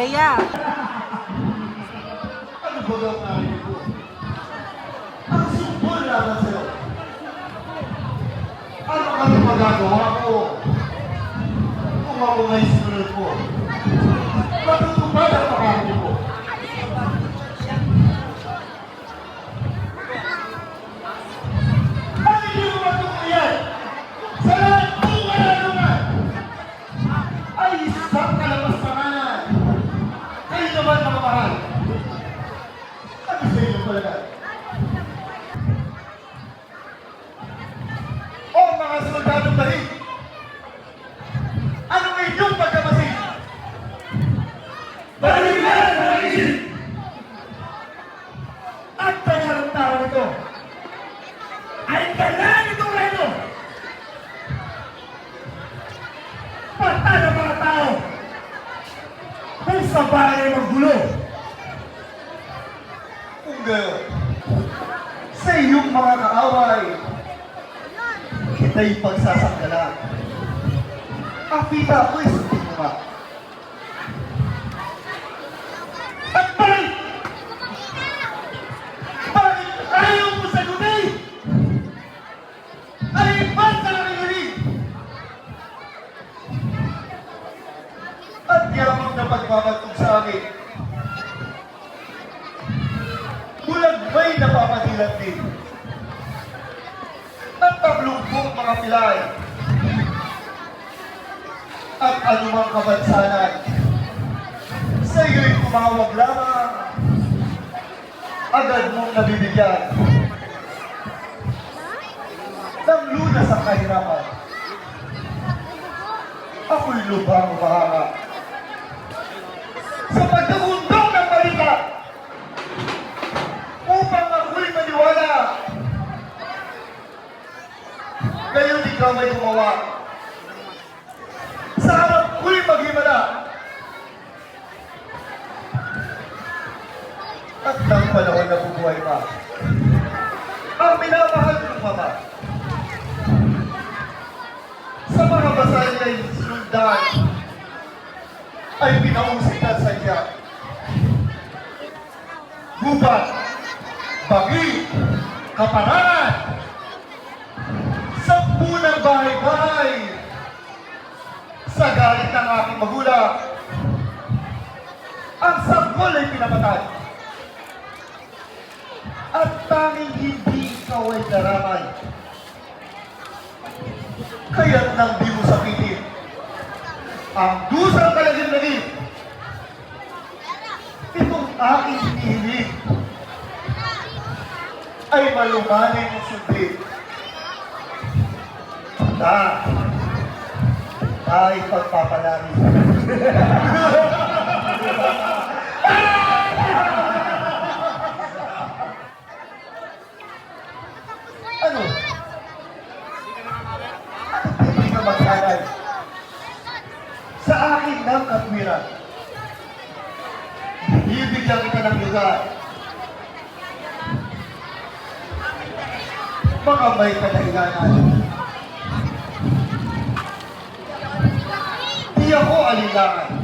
Rhea. Ano ba daw narinig ko? Ang sumbol naman sa'yo. Ano kami magagawa ko? Kung ako may sinunod mo, matutupad ang pangako ko. At hindi mo matutuyan sa lahat ng kalalungan ay isang kalapastanganan. Kayo naman mga mahal. Ano sa inyo talaga? O mga soldadong bahig, anong inyong pagkamasid? Balikan ang isip! At ang tao nito ay kailangan itong reno. Pata ng mga tao kung sa bahay maggulo. Kung gayon, sa iyong mga kaaway, kita'y pagsasanggalan. Kapita ako'y sundin mo nga. At bakit ayaw mo sagutin? Ay iban sa nakikinig! At yamang na pagmamatog sa akin, bulag may napapadilat din. At paglugpong mga pilay at anumang kabansanan, sa iyo'y tumawag lamang, agad mong nabibigyan ng lunas ang kahirapan. Ako'y lubhang umahanga sa pagkagundong ng balita upang ako'y maniwala. Ngayon ikaw may gumawa. Sa harap ko'y maghimala. At ng panahon na bubuhay pa, ang minamahal ng mama sa mga basal na sundan ay pinausitan sa iya. Gubat, bagi, kaparan, sampunang bahay-bahay sa galit ng aking magulang. Ang sanggol ay pinapatay. At tanging hindi ikaw ay daramay. Kaya't nang di mo sakitin ang dusang kalagim-lagim, itong aking hinihiling ay malumanay ng sundin. Ay pagpapalari. Ano? Hindi ka magsanay sa akin ng katwiran. Ibigyan kita ng lugar. Baka may kadahilanan. Di ako alinlangan